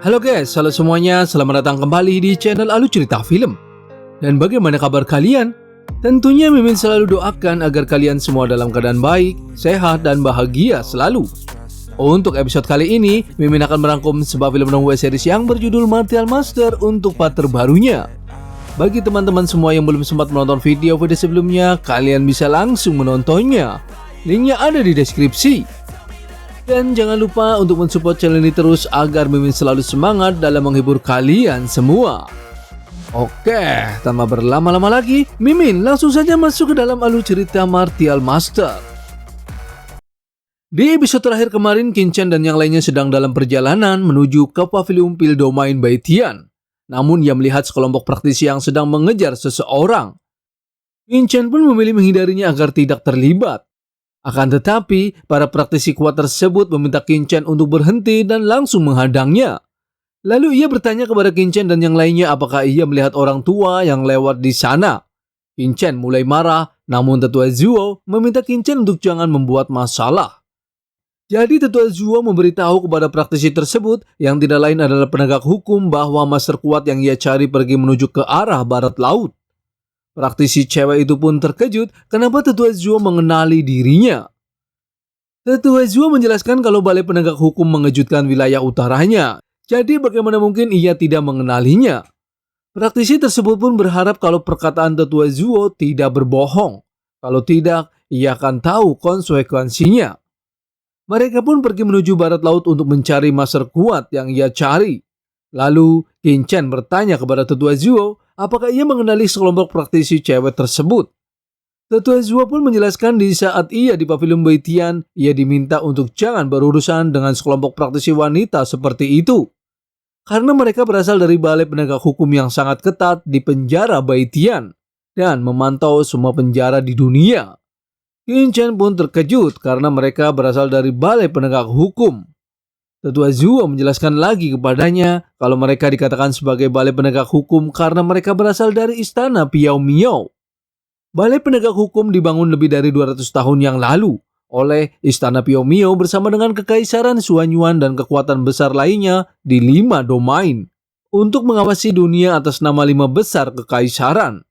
Halo guys, halo semuanya, selamat datang kembali di channel Alu Cerita Film. Dan bagaimana kabar kalian? Tentunya Mimin selalu doakan agar kalian semua dalam keadaan baik, sehat, dan bahagia selalu. Untuk episode kali ini, Mimin akan merangkum sebuah film non web series yang berjudul Martial Master untuk part terbarunya. Bagi teman-teman semua yang belum sempat menonton video-video sebelumnya, kalian bisa langsung menontonnya. Linknya ada di deskripsi. Dan jangan lupa untuk mensupport channel ini terus agar Mimin selalu semangat dalam menghibur kalian semua. Oke, tanpa berlama-lama lagi, Mimin langsung saja masuk ke dalam alur cerita Martial Master. Di episode terakhir kemarin, Qin-Chen dan yang lainnya sedang dalam perjalanan menuju ke pavilion Pil Domain Bai Tian. Namun ia melihat sekelompok praktisi yang sedang mengejar seseorang. Qin-Chen pun memilih menghindarinya agar tidak terlibat. Akan tetapi, para praktisi kuat tersebut meminta Qin-Chen untuk berhenti dan langsung menghadangnya. Lalu ia bertanya kepada Qin-Chen dan yang lainnya apakah ia melihat orang tua yang lewat di sana. Qin-Chen mulai marah, namun Tetua Zuo meminta Qin-Chen untuk jangan membuat masalah. Jadi Tetua Zuo memberitahu kepada praktisi tersebut yang tidak lain adalah penegak hukum bahwa master kuat yang ia cari pergi menuju ke arah barat laut. Praktisi cewek itu pun terkejut kenapa Tetua Zuo mengenali dirinya. Tetua Zuo menjelaskan kalau balai penegak hukum mengejutkan wilayah utaranya. Jadi bagaimana mungkin ia tidak mengenalinya? Praktisi tersebut pun berharap kalau perkataan Tetua Zuo tidak berbohong. Kalau tidak, ia akan tahu konsekuensinya. Mereka pun pergi menuju barat laut untuk mencari master kuat yang ia cari. Lalu Qin-Chen bertanya kepada Tetua Zuo apakah ia mengenali sekelompok praktisi cewek tersebut. Tetua Zuo pun menjelaskan di saat ia di pavilion Bai Tian, ia diminta untuk jangan berurusan dengan sekelompok praktisi wanita seperti itu. Karena mereka berasal dari balai penegak hukum yang sangat ketat di penjara Bai Tian dan memantau semua penjara di dunia. Qin-Chen pun terkejut karena mereka berasal dari balai penegak hukum. Tetua Zuo menjelaskan lagi kepadanya kalau mereka dikatakan sebagai balai penegak hukum karena mereka berasal dari istana Piao Miao. Balai penegak hukum dibangun lebih dari 200 tahun yang lalu oleh istana Piao Miao bersama dengan kekaisaran Xuanyuan dan kekuatan besar lainnya di 5 domain untuk mengawasi dunia atas nama 5 besar kekaisaran.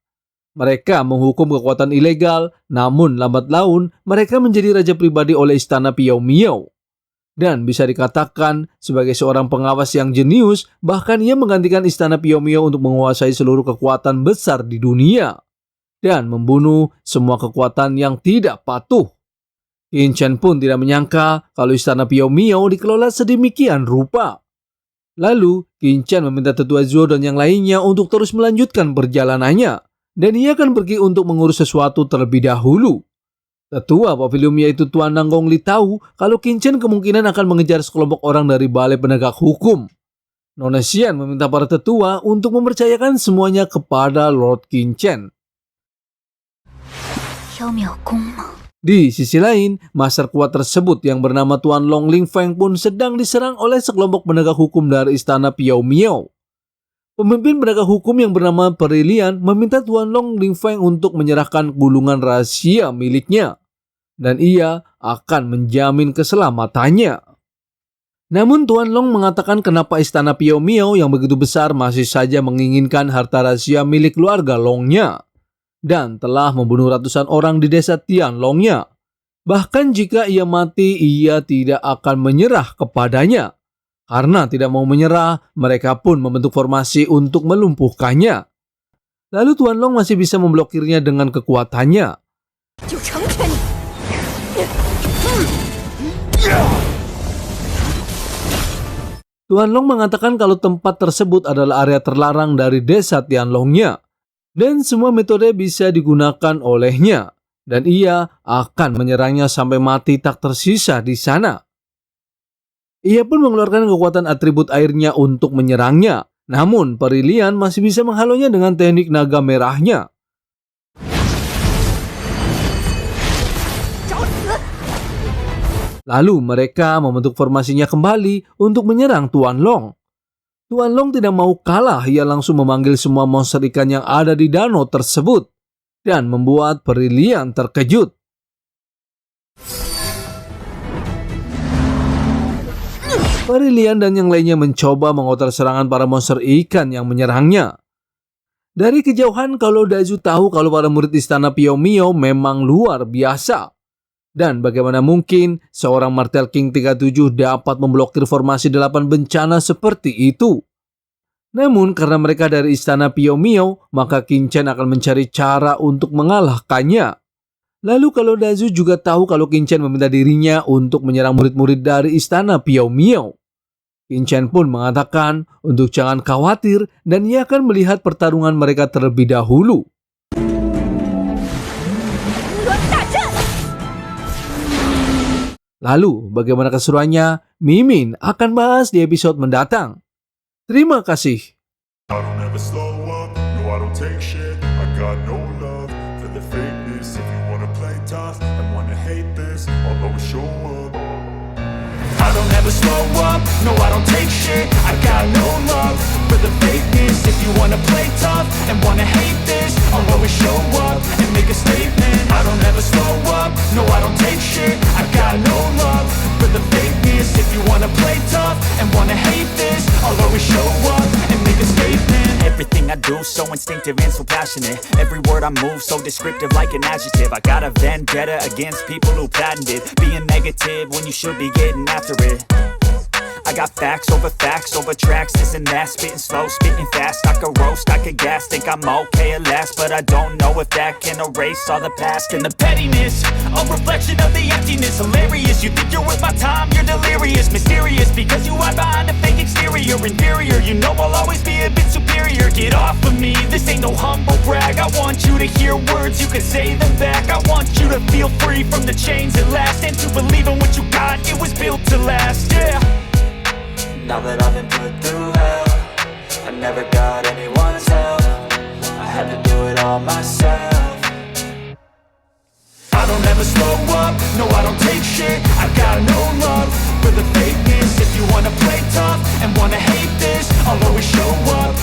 Mereka menghukum kekuatan ilegal, namun lambat laun mereka menjadi raja pribadi oleh istana Piao Miao. Dan bisa dikatakan sebagai seorang pengawas yang jenius, bahkan ia menggantikan istana Piao Miao untuk menguasai seluruh kekuatan besar di dunia dan membunuh semua kekuatan yang tidak patuh. Qin-Chen pun tidak menyangka kalau istana Piao Miao dikelola sedemikian rupa. Lalu Qin-Chen meminta Tetua Zuo dan yang lainnya untuk terus melanjutkan perjalanannya dan ia akan pergi untuk mengurus sesuatu terlebih dahulu. Tetua pavilion yaitu Tuan Nanggong Li tahu kalau Qin-Chen kemungkinan akan mengejar sekelompok orang dari balai penegak hukum. Nona Xian meminta para tetua untuk mempercayakan semuanya kepada Lord Qin-Chen. Di sisi lain, master kuat tersebut yang bernama Tuan Long Lingfeng pun sedang diserang oleh sekelompok penegak hukum dari istana Piao Miao. Pemimpin penegak hukum yang bernama Perilian meminta Tuan Long Lingfeng untuk menyerahkan gulungan rahasia miliknya dan ia akan menjamin keselamatannya. Namun Tuan Long mengatakan kenapa istana Piao Miao yang begitu besar masih saja menginginkan harta rahasia milik keluarga Longnya dan telah membunuh ratusan orang di desa Tianlongnya. Bahkan jika ia mati, ia tidak akan menyerah kepadanya. Karena tidak mau menyerah, mereka pun membentuk formasi untuk melumpuhkannya. Lalu Tuan Long masih bisa memblokirnya dengan kekuatannya. Tuan Long mengatakan kalau tempat tersebut adalah area terlarang dari desa Tianlongnya dan semua metode bisa digunakan olehnya dan ia akan menyerangnya sampai mati tak tersisa di sana. Ia pun mengeluarkan kekuatan atribut airnya untuk menyerangnya. Namun Perilian masih bisa menghalonya dengan teknik naga merahnya. Lalu mereka membentuk formasinya kembali untuk menyerang Tuan Long. Tuan Long tidak mau kalah, ia langsung memanggil semua monster ikan yang ada di danau tersebut dan membuat Perilian terkejut. Parilian dan yang lainnya mencoba mengotor serangan para monster ikan yang menyerangnya. Dari kejauhan kalau Dazu tahu kalau para murid istana Piao Mio memang luar biasa. Dan bagaimana mungkin seorang Martel King 37 dapat memblokir formasi 8 bencana seperti itu. Namun karena mereka dari istana Piao Mio, maka Qin Chen akan mencari cara untuk mengalahkannya. Lalu kalau Dazu juga tahu kalau Qin Chen meminta dirinya untuk menyerang murid-murid dari istana Piao Mio. Qin Chen pun mengatakan untuk jangan khawatir dan ia akan melihat pertarungan mereka terlebih dahulu. Lalu, bagaimana keseruannya? Mimin akan bahas di episode mendatang. Terima kasih. I don't ever slow up, no I don't take shit. I got no love for the fakeness. If you wanna play tough and wanna hate this, I'll always show up. I don't ever slow up, no I don't take shit. I got no love for the fakeness. If you wanna play tough and wanna hate this, I'll always show up and make a statement. I don't ever slow up, no I don't take shit. I got no love for the fakeness. If you wanna play tough and wanna hate this, I'll always show up and make a statement. Everything I do so instinctive and so passionate. Every word I move so descriptive like an adjective. I got a vendetta against people who patented being negative when you should be getting after it. I got facts over tracks, this and that. Spitting slow, spitting fast. I could roast, I could gas. Think I'm okay at last, but I don't know if that can erase all the past. And the pettiness, a reflection of the emptiness. Hilarious, you think you're worth my time, you're delirious. Mysterious, because you hide behind a fake exterior. Inferior, you know I'll always be a bit superior. Get off of me, this ain't no humble brag. I want you to hear words, you can say them back. I want you to feel free from the chains at last, and to believe in what you got, it was built to last, yeah. Now that I've been put through hell, I never got anyone's help. I had to do it all myself. I don't ever slow up, no I don't take shit. I got no love for the fakeness. If you wanna play tough and wanna hate this, I'll always show up.